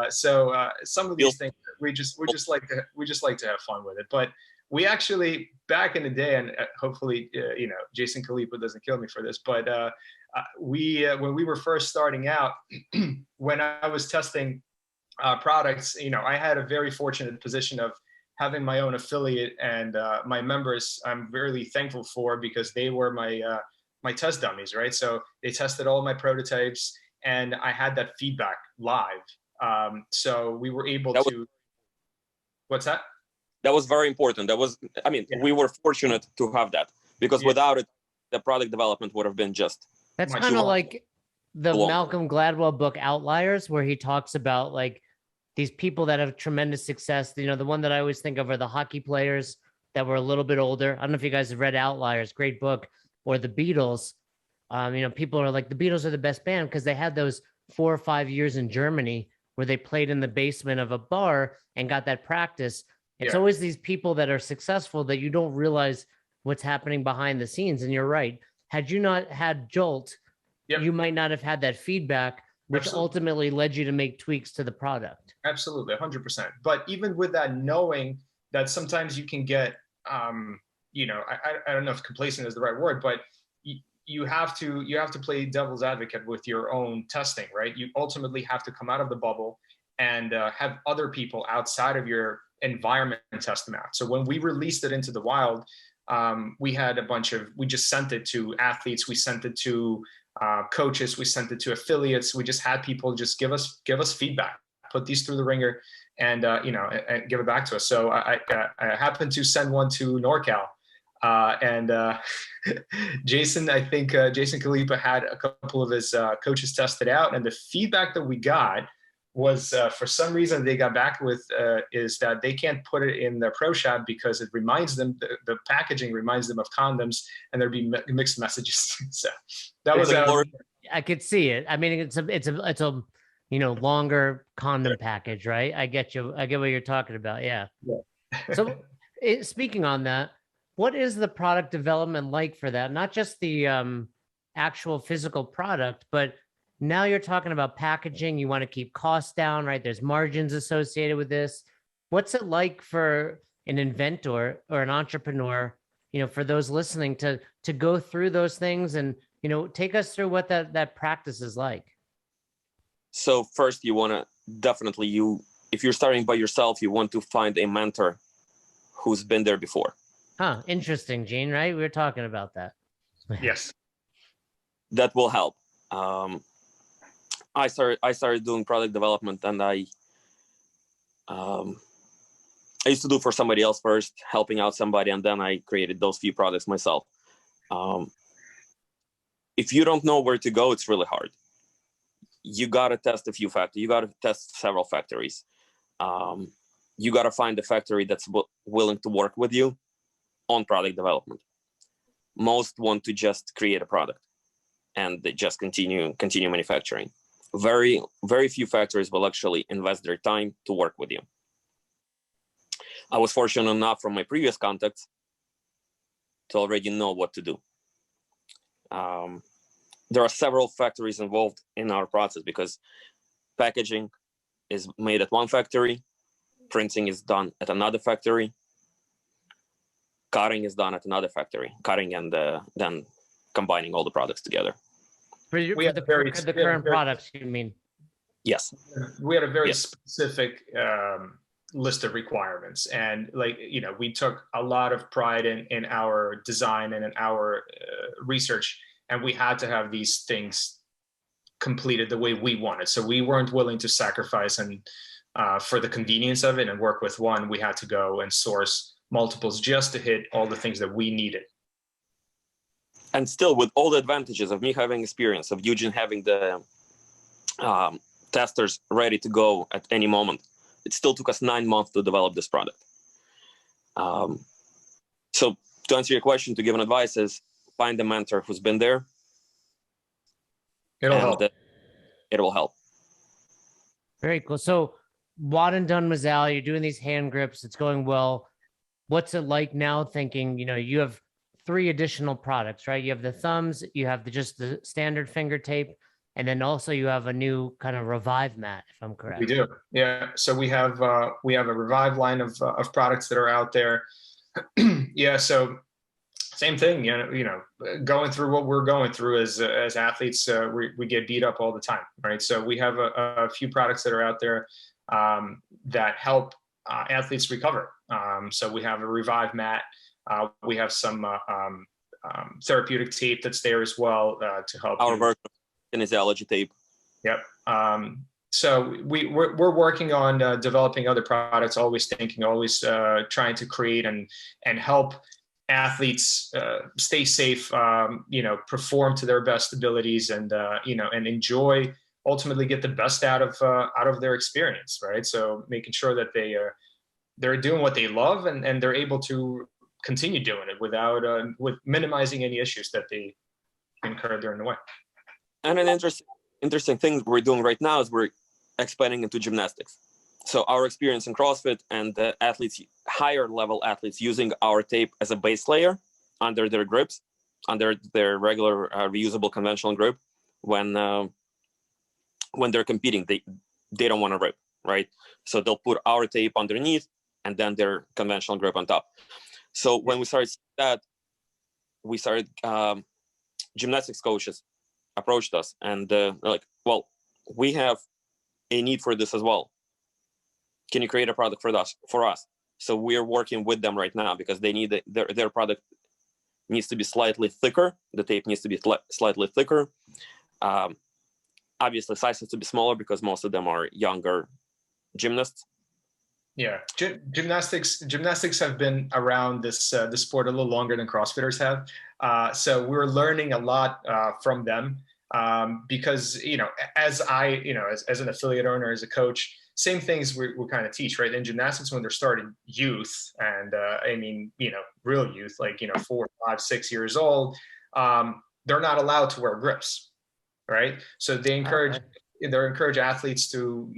So some of these things we just like to have fun with it. But we actually, back in the day, and hopefully you know, Jason Kalipa doesn't kill me for this, but we when we were first starting out, when I was testing products, you know, I had a very fortunate position of having my own affiliate, and my members I'm really thankful for, because they were my test dummies, right? So they tested all my prototypes, and I had that feedback live. So we were able to. What's that? That was very important. That was, I mean, we were fortunate to have that, because without it, the product development would have been just. That's kind of like the Malcolm Gladwell book Outliers, where he talks about like these people that have tremendous success. You know, the one that I always think of are the hockey players that were a little bit older. I don't know if you guys have read Outliers, great book, or the Beatles. You know, people are like, the Beatles are the best band because they had those 4 or 5 years in Germany where they played in the basement of a bar and got that practice. It's always these people that are successful that you don't realize what's happening behind the scenes. And you're right. Had you not had Jolt, you might not have had that feedback, which ultimately led you to make tweaks to the product. Absolutely, 100%. But even with that, knowing that sometimes you can get, you know, I don't know if complacent is the right word, but you have to play devil's advocate with your own testing, right? You ultimately have to come out of the bubble and have other people outside of your environment test them out. So when we released it into the wild, we had we just sent it to athletes, we sent it to coaches, we sent it to affiliates. We just had people just give us feedback, put these through the ringer, and you know, and give it back to us. So I happened to send one to NorCal, and Jason, I think Jason Kalipa had a couple of his coaches test it out, and the feedback that we got was for some reason they got back with is that they can't put it in their pro shop because it reminds them, the packaging reminds them of condoms, and there'd be mixed messages. So that was I could see it. I mean, it's a you know, longer condom package, right? I get you. I get what you're talking about. Yeah. So speaking on that, what is the product development like for that? Not just the actual physical product, but now you're talking about packaging. You want to keep costs down, right? There's margins associated with this. What's it like for an inventor or an entrepreneur, you know, for those listening to go through those things, and, you know, take us through what that practice is like? So first, you want to definitely, if you're starting by yourself, you want to find a mentor who's been there before. Huh. Interesting, Gene, right? We were talking about that. Yes. That will help. I started doing product development, and I used to do for somebody else first, helping out somebody, and then I created those few products myself. If you don't know where to go, it's really hard. You got to test a few factories. You got to test several factories. You got to find a factory that's willing to work with you on product development. most want to just create a product and they just continue manufacturing. Very, very few factories will actually invest their time to work with you. I was fortunate enough from my previous contacts to already know what to do. There are several factories involved in our process because packaging is made at one factory, printing is done at another factory, cutting is done at another factory, cutting and then combining all the products together. For the current products, you mean? Yes. We had a very specific list of requirements, and like, we took a lot of pride in our design and in our research, and we had to have these things completed the way we wanted. So we weren't willing to sacrifice and for the convenience of it and work with one. We had to go and source multiples just to hit all the things that we needed. And still, with all the advantages of me having experience, of Eugene having the testers ready to go at any moment, it still took us 9 months to develop this product. So to answer your question, to give an advice is find a mentor who's been there. It'll help. It will help. Very cool. So WOD Done was out. You're doing these hand grips. It's going well. What's it like now thinking, you have 3 additional products, right? You have the thumbs, you have just the standard finger tape, and then also you have a new kind of Revive mat, if I'm correct. We do. Yeah. So we have a Revive line of products that are out there. Yeah. So same thing, going through what we're going through as athletes, we get beat up all the time, right? So we have a few products that are out there that help athletes recover. So we have a Revive mat. We have some therapeutic tape that's there as well to help. Our version of kinesiology tape. Yep. So we're working on developing other products, always trying to create and help athletes stay safe, perform to their best abilities, and and enjoy, ultimately get the best out of their experience, right? So making sure that they're doing what they love and they're able to continue doing it without with minimizing any issues that they incur during the way. And an interesting thing we're doing right now is we're expanding into gymnastics. So our experience in CrossFit and the athletes, higher level athletes, using our tape as a base layer under their grips, under their regular reusable conventional grip, when they're competing, they don't want to rip, right? So they'll put our tape underneath and then their conventional grip on top. So when we started that, gymnastics coaches approached us and they're like, well, we have a need for this as well. Can you create a product for us? So we're working with them right now because they need their product needs to be slightly thicker. The tape needs to be slightly thicker. Obviously, size has to be smaller because most of them are younger gymnasts. Yeah, gymnastics have been around this sport a little longer than CrossFitters have. So we're learning a lot from them because as an affiliate owner, as a coach, same things we kind of teach, right? In gymnastics, when they're starting youth, and real youth, like 4, 5, 6 years old, they're not allowed to wear grips, right? So they encourage athletes to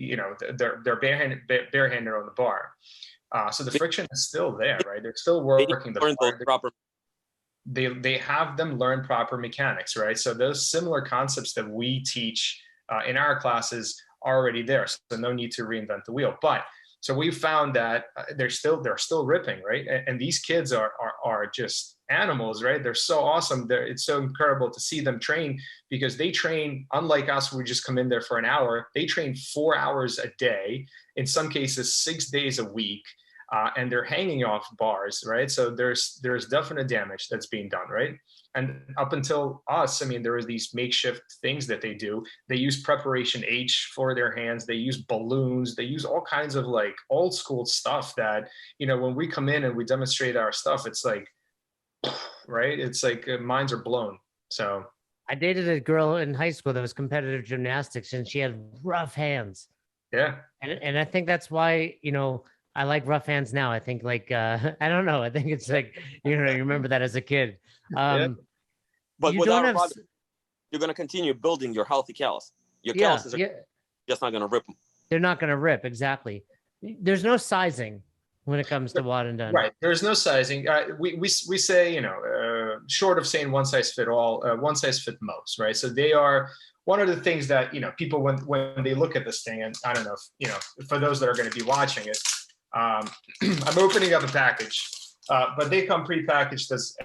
they're barehanded on the bar. So the friction is still there, right? They're still working the proper. They have them learn proper mechanics, right? So those similar concepts that we teach in our classes are already there, so no need to reinvent the wheel. But so we found that they're still ripping, right? And these kids are just animals, right? They're so awesome. It's so incredible to see them train, because they train, unlike us, we just come in there for an hour. They train 4 hours a day, in some cases 6 days a week, and they're hanging off bars, right? So there's definite damage that's being done, right? And up until us, there are these makeshift things that they do. They use preparation H for their hands. They use balloons. They use all kinds of like old school stuff that, when we come in and we demonstrate our stuff, it's like, right? It's like minds are blown. So I dated a girl in high school that was competitive gymnastics, and she had rough hands. Yeah. And I think that's why, I like rough hands now. I think like I don't know. I think it's like you remember that as a kid. Yeah. But You without don't have rod, you're gonna continue building your healthy callus. Your yeah, calluses are yeah. just not gonna rip them. They're not going to rip. Exactly. There's no sizing when it comes to WOD Done. Right. There's no sizing. We say, short of saying one size fit all, one size fit most, right? So they are one of the things that, people, when they look at this thing, and I don't know if, for those that are going to be watching it, I'm opening up a package, but they come pre-packaged as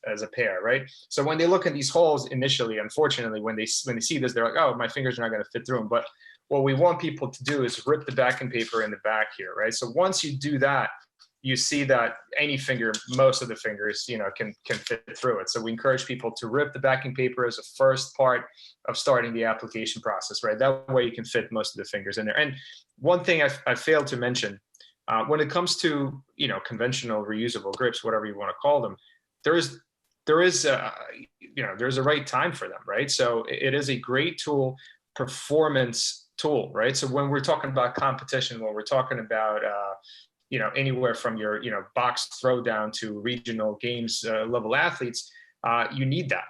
a pair, right? So when they look at these holes initially, unfortunately, when they see this, they're like, oh, my fingers are not going to fit through them. But what we want people to do is rip the backing paper in the back here, right? So once you do that, you see that any finger, most of the fingers, can fit through it. So we encourage people to rip the backing paper as a first part of starting the application process, right? That way you can fit most of the fingers in there. And one thing I failed to mention, when it comes to, conventional reusable grips, whatever you want to call them, there's a right time for them, right? So it is a great tool, performance tool, right? So when we're talking about competition, when we're talking about, anywhere from your, box throwdown to regional games level athletes, you need that,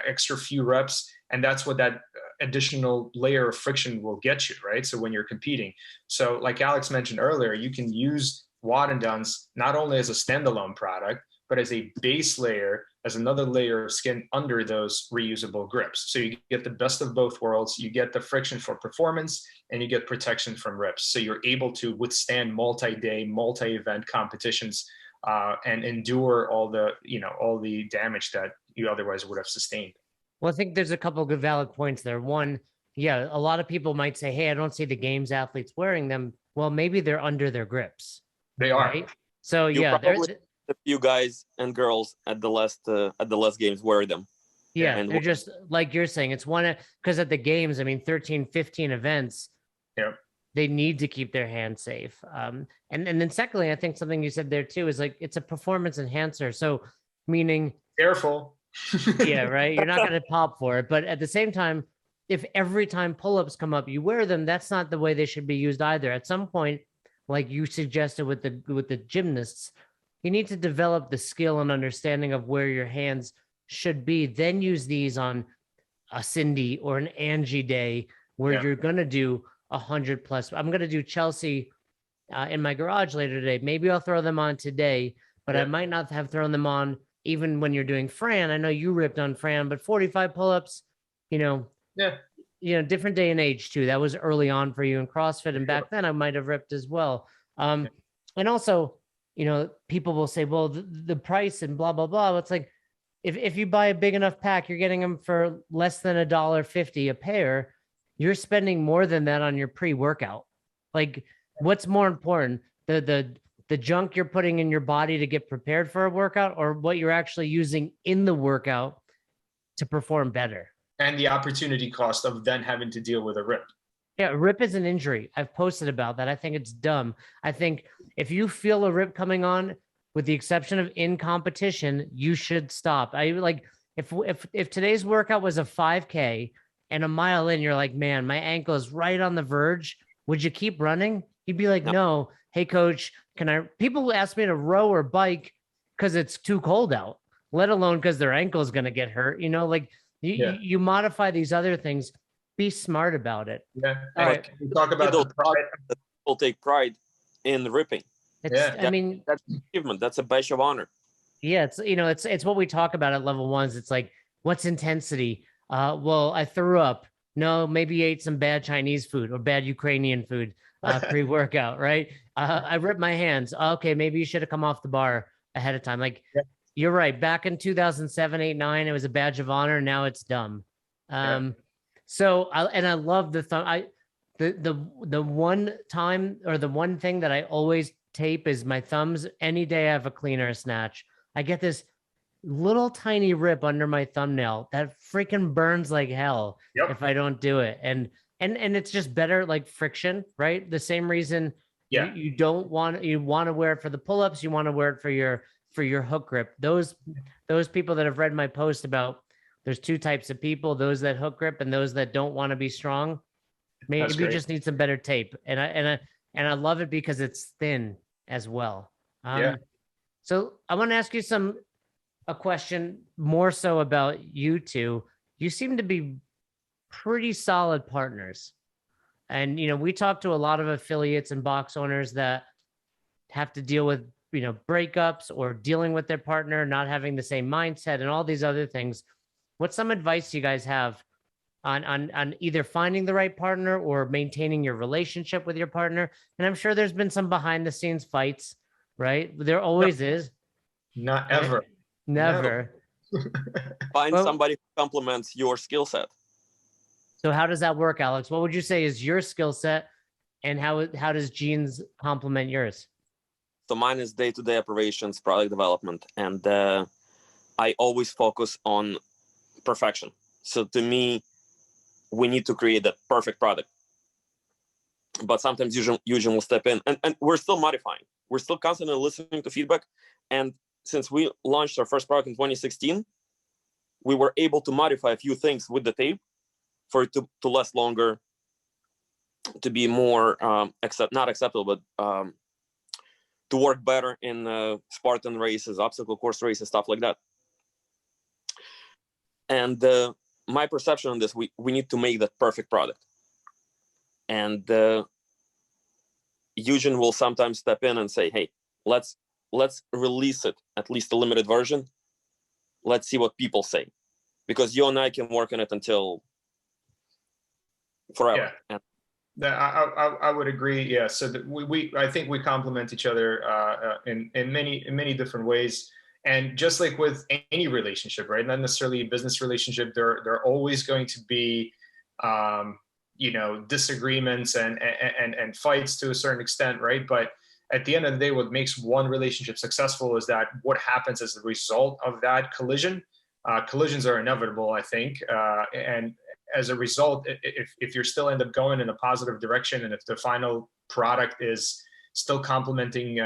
extra few reps. And that's what that additional layer of friction will get you, right? So when you're competing. So like Alex mentioned earlier, you can use WOD Done's not only as a standalone product, but as a base layer, as another layer of skin under those reusable grips. So you get the best of both worlds. You get the friction for performance and you get protection from rips. So you're able to withstand multi-day, multi-event competitions and endure all the damage that you otherwise would have sustained. Well, I think there's a couple of good valid points there. One, yeah, a lot of people might say, hey, I don't see the games athletes wearing them. Well, maybe they're under their grips. They are. Right? So a few guys and girls at the last games wear them. Yeah, and they're just like you're saying. It's one because at the games, 13, 15 events, they need to keep their hands safe. And then secondly, I think something you said there too is like it's a performance enhancer. So meaning careful. Yeah, right. You're not going to pop for it, but at the same time, if every time pull-ups come up, you wear them, that's not the way they should be used either. At some point, like you suggested with the gymnasts, you need to develop the skill and understanding of where your hands should be, then use these on a Cindy or an Angie day where you're going to do 100 plus. I'm going to do Chelsea in my garage later today. Maybe I'll throw them on today, but I might not have thrown them on even when you're doing Fran. I know you ripped on Fran, but 45 pull-ups, different day and age too. That was early on for you in CrossFit. And back then I might have ripped as well. And also, people will say, well, the price and blah, blah, blah. It's like, if you buy a big enough pack, you're getting them for less than $1.50 a pair. You're spending more than that on your pre-workout. Like, what's more important, the junk you're putting in your body to get prepared for a workout, or what you're actually using in the workout to perform better? And the opportunity cost of then having to deal with a rip. Yeah, rip is an injury. I've posted about that. I think it's dumb. I think if you feel a rip coming on, with the exception of in competition, you should stop. I like if today's workout was a 5K and a mile in, you're like, man, my ankle is right on the verge. Would you keep running? You'd be like, no. Hey, coach, people ask me to row or bike because it's too cold out, let alone because their ankle is going to get hurt. You modify these other things. Be smart about it. Yeah. All right. We talk about people take pride in the ripping. That's an achievement. That's a badge of honor. Yeah, it's what we talk about at level ones. It's like, what's intensity? Well, I threw up. No, maybe you ate some bad Chinese food or bad Ukrainian food pre-workout, right? I ripped my hands. Okay, maybe you should have come off the bar ahead of time. Like, you're right. Back in 2007, 8, 9, it was a badge of honor. Now it's dumb. So I love the thumb. The one time or the one thing that I always tape is my thumbs. Any day I have a clean or a snatch, I get this little tiny rip under my thumbnail that freaking burns like hell if I don't do it. And it's just better, like friction, right? The same reason you want to wear it for the pull-ups, you want to wear it for your hook grip. Those people that have read my post about there's two types of people, those that hook grip and those that don't want to be strong. Maybe you just need some better tape. And and I love it because it's thin as well. Yeah. So I want to ask you a question more so about you two. You seem to be pretty solid partners. And, we talk to a lot of affiliates and box owners that have to deal with, breakups or dealing with their partner, not having the same mindset and all these other things. What's some advice you guys have on either finding the right partner or maintaining your relationship with your partner? And I'm sure there's been some behind the scenes fights, right? There always is. Not Right? ever. Never. No. Find Well- somebody who complements your skill set. So how does that work, Alex? What would you say is your skill set, and how does Gene's complement yours? So mine is day-to-day operations, product development, and I always focus on perfection. So to me, we need to create that perfect product. But sometimes Eugene will step in, and we're still modifying. We're still constantly listening to feedback. And since we launched our first product in 2016, we were able to modify a few things with the tape for it to last longer, to be more not acceptable, but to work better in Spartan races, obstacle course races, stuff like that. And my perception on this, we need to make that perfect product. And Eugene will sometimes step in and say, hey, let's release it, at least a limited version. Let's see what people say. Because you and I can work on it until forever. Yeah. And I would agree. Yeah. So that I think we complement each other in many different ways. And just like with any relationship, right? Not necessarily a business relationship, there are always going to be disagreements and fights to a certain extent, right? But at the end of the day, what makes one relationship successful is that what happens as a result of that collision. Collisions are inevitable, I think, and as a result, if you still end up going in a positive direction, and if the final product is still complementing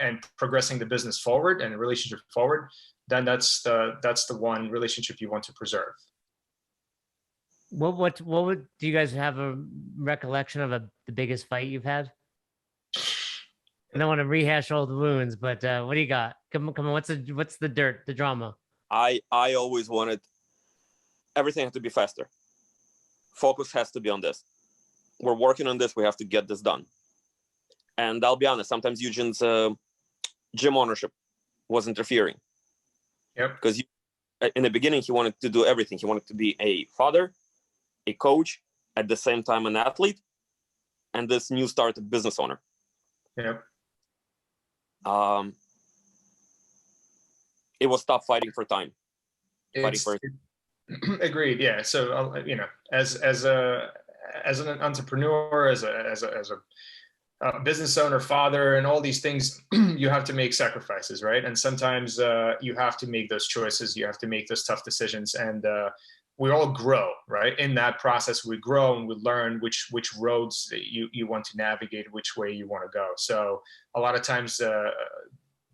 and progressing the business forward and the relationship forward, then that's the one relationship you want to preserve. What would do you guys have a recollection of the biggest fight you've had? I don't want to rehash old wounds, but what do you got? Come on, what's the dirt, the drama? I always wanted everything had to be faster. Focus has to be on this. We're working on this. We have to get this done. And I'll be honest, sometimes Eugene's gym ownership was interfering. Yep. Because in the beginning, he wanted to do everything. He wanted to be a father, a coach, at the same time an athlete, and this new started business owner. Yep. It was tough fighting for time. Agreed. Yeah. So as an entrepreneur, as a business owner, father, and all these things, you have to make sacrifices, right? And sometimes you have to make those choices. You have to make those tough decisions, and we all grow, right? In that process, we grow and we learn which roads you want to navigate, which way you want to go. So a lot of times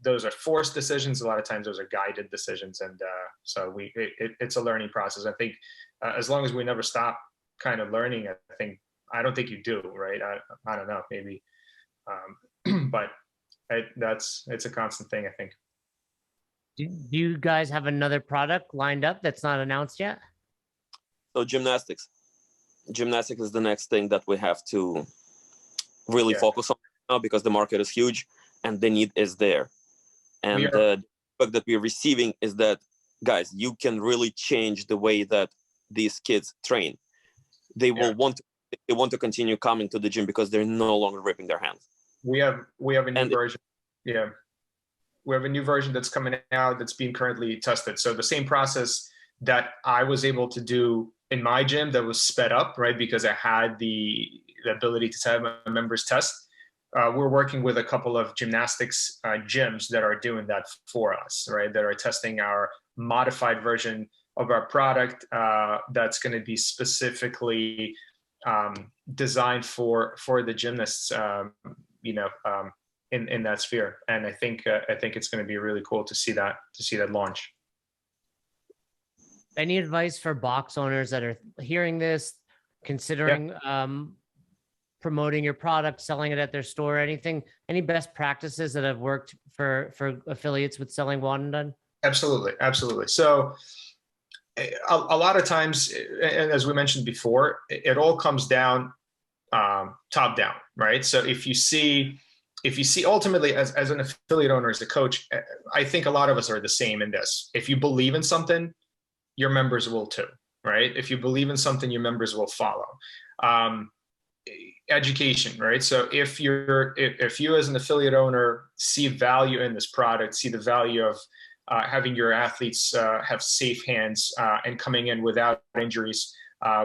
those are forced decisions. A lot of times those are guided decisions. And so it's a learning process. I think as long as we never stop kind of learning, I don't think you do, right? I don't know, maybe. But it's a constant thing, I think. Do you guys have another product lined up that's not announced yet? So gymnastics is the next thing that we have to really focus on now, because the market is huge and the need is there. And the feedback that we're receiving is that, guys, you can really change the way that these kids train. They will want to continue coming to the gym because they're no longer ripping their hands. We have a new version. Yeah. We have a new version that's coming out that's being currently tested. So the same process that I was able to do in my gym that was sped up, right? Because I had the ability to have my members test. We're working with a couple of gymnastics gyms that are doing that for us, right? That are testing our modified version of our product that's going to be specifically designed for the gymnasts, in that sphere. And I think it's going to be really cool to see that launch. Any advice for box owners that are hearing this, considering promoting your product, selling it at their store, anything, any best practices that have worked for affiliates with selling WOD Done? Absolutely. So a lot of times, and as we mentioned before, it all comes down top down, right? So if you see ultimately as an affiliate owner, as a coach, I think a lot of us are the same in this. If you believe in something, your members will too, right? If you believe in something, your members will follow. Education, right? So if you as an affiliate owner see value in this product, see the value of having your athletes have safe hands and coming in without injuries,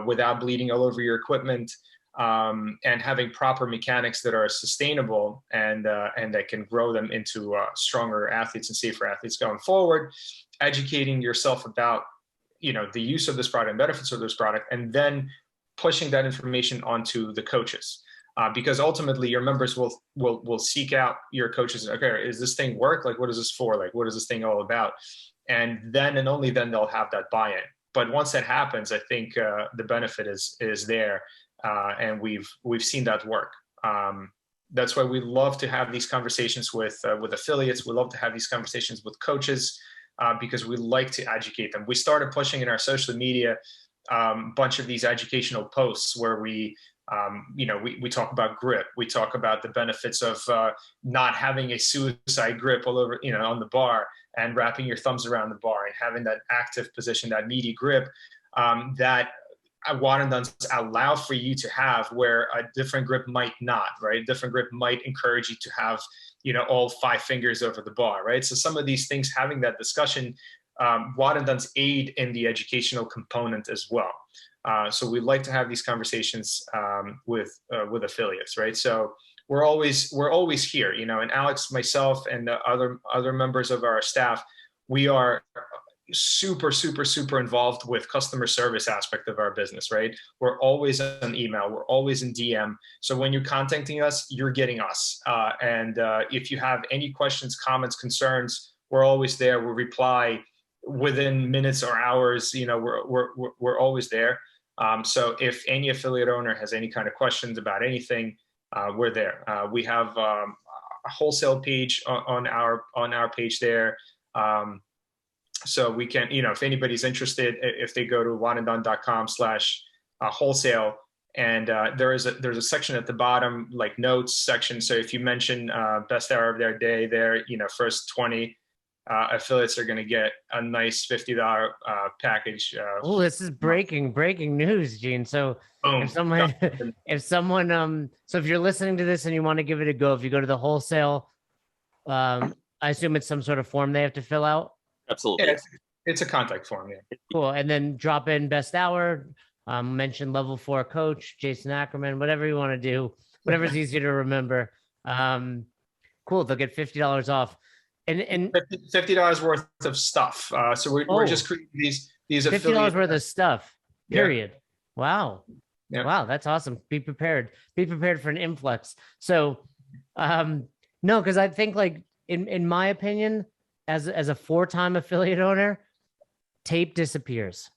without bleeding all over your equipment, and having proper mechanics that are sustainable and that can grow them into stronger athletes and safer athletes going forward, educating yourself about the use of this product and benefits of this product, and then pushing that information onto the coaches. Because ultimately your members will seek out your coaches. Okay, is this thing work? Like, what is this for? Like, what is this thing all about? And then and only then they'll have that buy-in. But once that happens, I think the benefit is there, and we've seen that work. That's why we love to have these conversations with affiliates. We love to have these conversations with coaches because we like to educate them. We started pushing in our social media bunch of these educational posts where we talk about grip. We talk about the benefits of not having a suicide grip all over, on the bar, and wrapping your thumbs around the bar and having that active position, that meaty grip that WOD Done's allow for you to have, where a different grip might not, right? A different grip might encourage you to have, all 5 fingers over the bar, right? So some of these things, having that discussion, WOD Done's aid in the educational component as well. So we like to have these conversations with affiliates, right? So we're always here, and Alex, myself, and the other members of our staff, we are super involved with customer service aspect of our business, right? We're always on email, we're always in DM. So when you're contacting us, you're getting us. And if you have any questions, comments, concerns, we're always there. We reply within minutes or hours. We're always there. So if any affiliate owner has any kind of questions about anything, we're there. We have a wholesale page on our page there. So we can, if anybody's interested, if they go to woddone.com/wholesale, and there's a section at the bottom, like notes section. So if you mention best hour of their day there, first 20 affiliates are going to get a nice $50 package. Oh, this is breaking news, Gene. So boom. if someone, so if you're listening to this and you want to give it a go, if you go to the wholesale, I assume it's some sort of form they have to fill out. Absolutely. Yeah, it's a contact form. Yeah. Cool. And then drop in best hour, mention level 4 coach, Jason Ackerman, whatever you want to do, whatever's easier to remember. Cool. They'll get $50 off. And $50 worth of stuff. So we're just creating these $50 worth of stuff. Period. Yeah. Wow. Yeah. Wow, that's awesome. Be prepared. Be prepared for an influx. So, no, because I think, like, in my opinion, as a 4-time affiliate owner, tape disappears.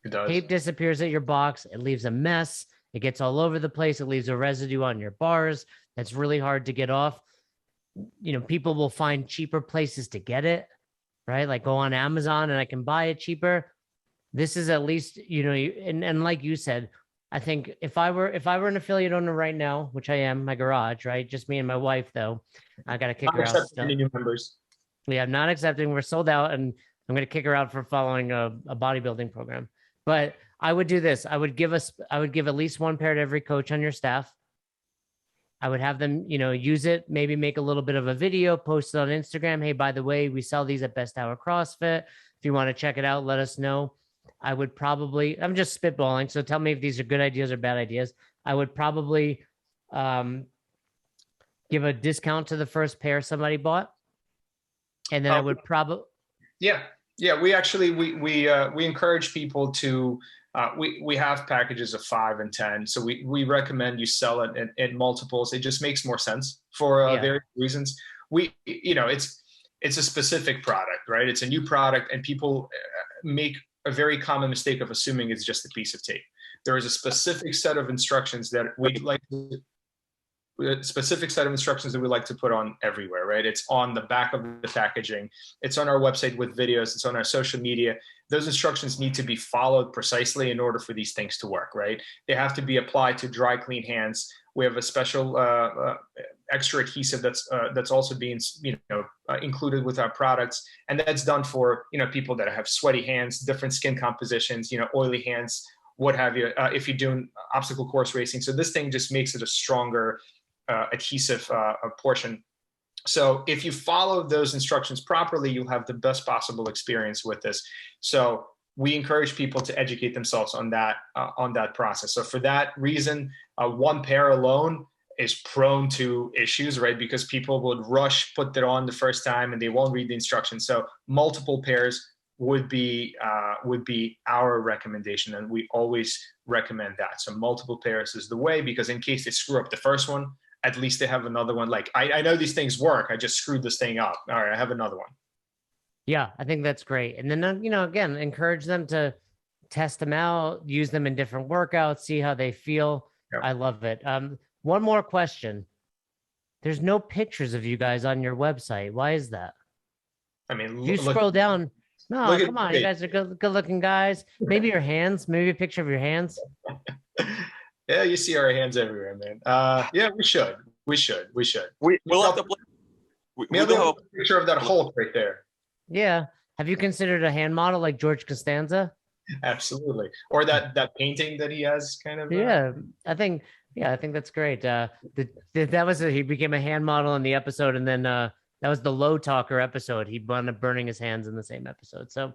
It does. Tape disappears at your box. It leaves a mess. It gets all over the place. It leaves a residue on your bars. That's really hard to get off. People will find cheaper places to get it, right? Like go on Amazon and I can buy it cheaper. This is at least, and like you said, I think if I were an affiliate owner right now, which I am, my garage, right? Just me and my wife, though. I got to kick her out. Any new members? Yeah, I'm not accepting. We're sold out, and I'm going to kick her out for following a bodybuilding program. But I would do this. I would give at least one pair to every coach on your staff. I would have them, use it, maybe make a little bit of a video, post it on Instagram. Hey, by the way, we sell these at Best Hour CrossFit. If you want to check it out, let us know. I would probably, I'm just spitballing, so tell me if these are good ideas or bad ideas. I would probably give a discount to the first pair somebody bought. And then I would probably. Yeah. We actually, we encourage people to, we have packages of 5 and 10. So we recommend you sell it in multiples. It just makes more sense for various reasons. It's a specific product, right? It's a new product, and people make a very common mistake of assuming it's just a piece of tape. there is a specific set of instructions that we'd like to put on everywhere, right? It's on the back of the packaging. It's on our website with videos. It's on our social media. Those instructions need to be followed precisely in order for these things to work, right? They have to be applied to dry, clean hands. We have a special extra adhesive that's also being included with our products, and that's done for people that have sweaty hands, different skin compositions, oily hands, what have you. If you're doing obstacle course racing, so this thing just makes it a stronger adhesive portion. So if you follow those instructions properly, you'll have the best possible experience with this. So we encourage people to educate themselves on that process. So for that reason, one pair alone is prone to issues, right? Because people would rush, put that on the first time, and they won't read the instructions. So multiple pairs would be our recommendation, and we always recommend that. So multiple pairs is the way, because in case they screw up the first one, at least they have another one. Like, I know these things work. I just screwed this thing up. All right, I have another one. Yeah, I think that's great. And then, again, encourage them to test them out, use them in different workouts, see how they feel. Yeah. I love it. One more question. There's no pictures of you guys on your website. Why is that? I mean, you scroll down. No, come on. You guys are good looking guys. Maybe your hands, maybe a picture of your hands. Yeah, you see our hands everywhere, man. Yeah, we should. We we'll have to play. Maybe a picture of that Hulk right there. Yeah. Have you considered a hand model like George Costanza? Absolutely. Or that painting that he has, kind of. Yeah, I think that's great. He became a hand model in the episode, and then that was the Low Talker episode. He wound up burning his hands in the same episode. So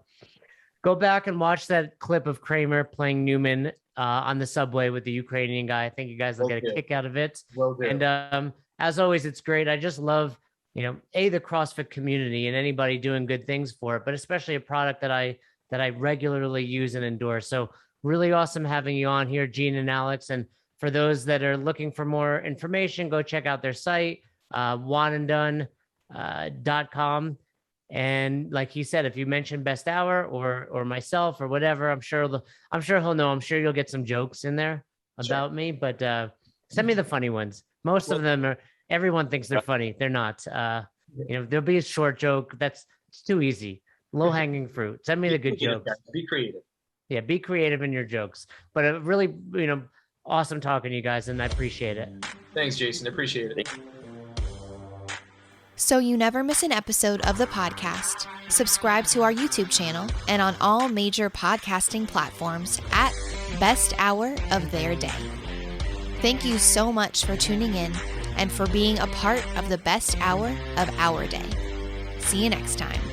go back and watch that clip of Kramer playing Newman on the subway with the Ukrainian guy. I think you guys will get a kick out of it. Will do. And as always, it's great. I just love, the CrossFit community and anybody doing good things for it, but especially a product that I regularly use and endorse. So really awesome having you on here, Eugene and Alex. And for those that are looking for more information, go check out their site, WODandDone.com. And like he said, if you mention Best Hour or myself or whatever, I'm sure he'll know. I'm sure you'll get some jokes in there about me, but send me the funny ones. Most of them everyone thinks they're funny. They're not. There'll be a short joke. It's too easy. Low hanging fruit. Send me the good jokes. Be creative. Yeah, be creative in your jokes. But really, awesome talking to you guys, and I appreciate it. Thanks, Jason. Appreciate it. So you never miss an episode of the podcast, subscribe to our YouTube channel and on all major podcasting platforms at Best Hour of Their Day. Thank you so much for tuning in and for being a part of the best hour of our day. See you next time.